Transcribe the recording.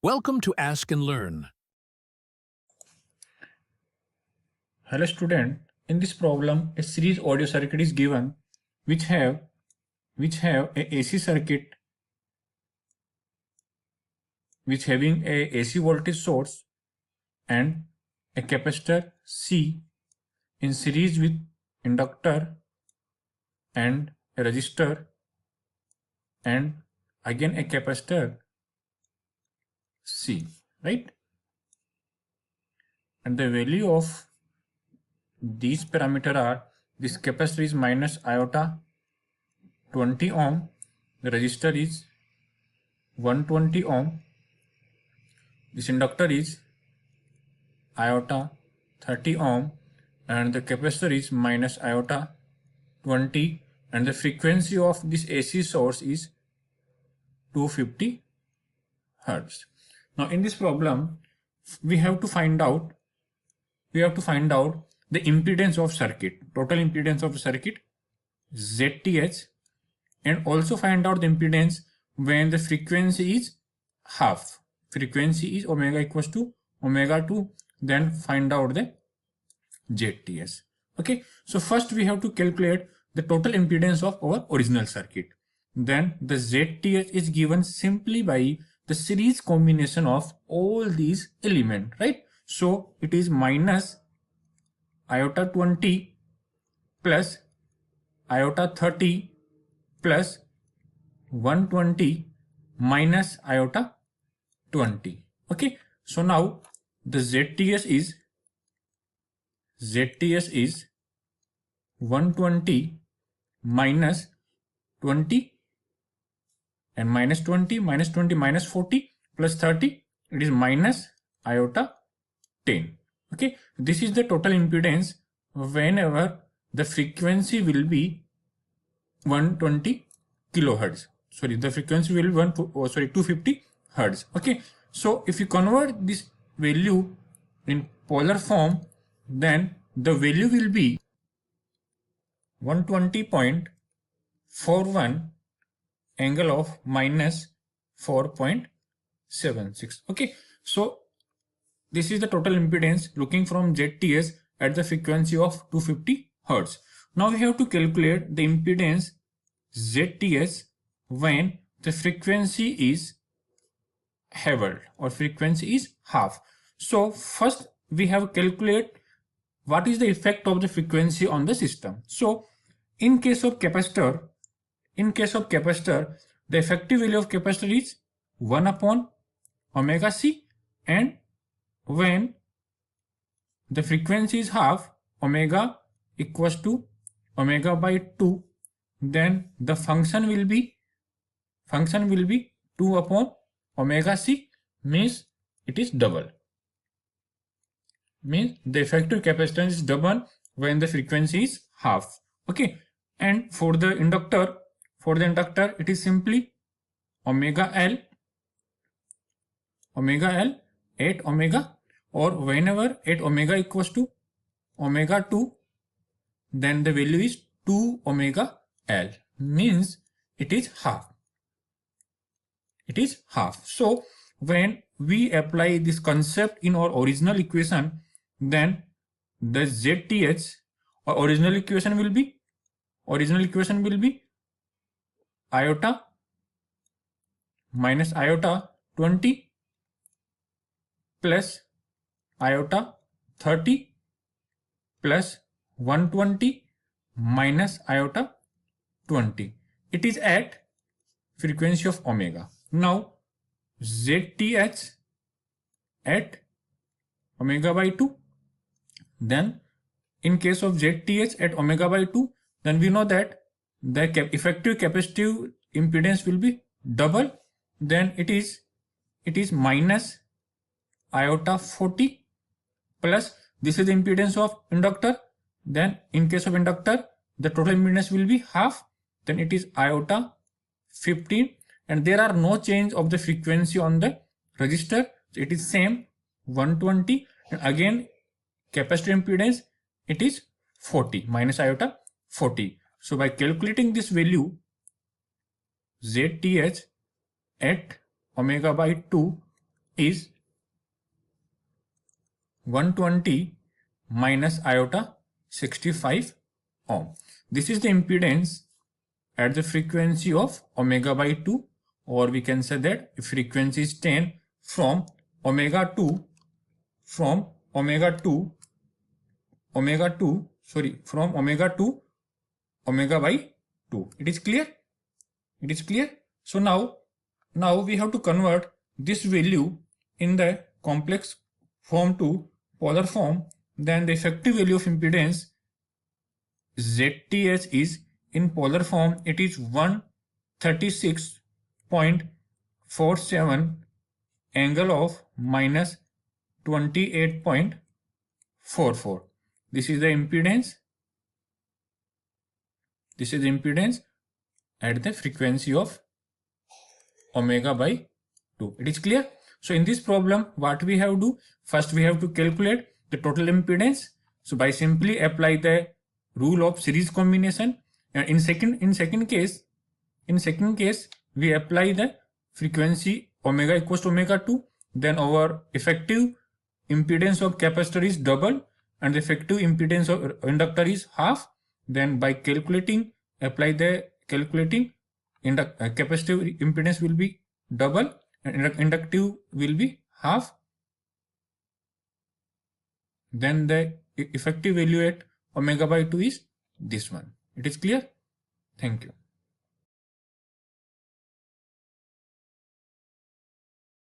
Welcome to Ask and Learn. Hello student, in this problem a series audio circuit is given which have a AC circuit which having a AC voltage source and a capacitor C in series with inductor and a resistor and again a capacitor C, right? And the value of these parameters are: this capacitor is minus iota 20 ohm, the resistor is 120 ohm, this inductor is iota 30 ohm, and the capacitor is minus iota 20, and the frequency of this AC source is 250 Hertz. Now in this problem we have to find out the impedance of circuit, total impedance of the circuit ZTH, and also find out the impedance when the frequency is half. Frequency is omega equals to omega 2, then find out the ZTS. Okay, so first we have to calculate the total impedance of our original circuit. Then the ZTH is given simply by the series combination of all these elements, right? So it is minus iota 20 plus iota 30 plus 120 minus iota 20. Okay, so now the ZTS is 120 minus 20, and minus 20 minus 20 minus 40 plus 30, it is minus iota 10. Okay, this is the total impedance whenever the frequency will be 120 kilohertz. Sorry, the frequency will be 250 hertz. Okay, so if you convert this value in polar form, then the value will be 120.41 angle of minus 4.76. Okay, so this is the total impedance looking from ZTS at the frequency of 250 Hertz. Now we have to calculate the impedance ZTS when the frequency is halved or frequency is half. So first we have calculate what is the effect of the frequency on the system. So in case of capacitor, the effective value of capacitor is 1 upon omega C, and when the frequency is half, omega equals to omega by 2, then the function will be 2 upon omega C, means it is double. Means the effective capacitance is double when the frequency is half. Okay, and for the inductor it is simply omega L at omega, or whenever at omega equals to omega 2, then the value is 2 omega L, means it is half. So when we apply this concept in our original equation, then the ZTH or original equation will be iota minus iota 20 plus iota 30 plus 120 minus iota 20. It is at frequency of omega. Now ZTH at omega by 2. Then in case of ZTH at omega by 2, then we know that the effective capacitive impedance will be double. Then it is minus iota 40 plus, this is the impedance of inductor. Then in case of inductor, the total impedance will be half, then it is iota 15, and there are no change of the frequency on the resistor, so it is same 120, and again capacitor impedance it is 40 minus iota 40. So by calculating this value, ZTH at omega by 2 is 120 minus iota 65 ohm. This is the impedance at the frequency of omega by 2, or we can say that if frequency is 10 from omega 2 from omega 2 omega by 2. It is clear? It is clear? So now we have to convert this value in the complex form to polar form. Then the effective value of impedance ZTH is in polar form, it is 136.47 angle of minus 28.44. This is the impedance. This is the impedance at the frequency of omega by 2. It is clear? So in this problem, what we have to do? First we have to calculate the total impedance. So by simply apply the rule of series combination. And in second case we apply the frequency omega equals to omega 2. Then our effective impedance of capacitor is double and the effective impedance of inductor is half. Then by calculating capacitive impedance will be double and inductive will be half. Then the effective value at omega by 2 is this one. It is clear? Thank you.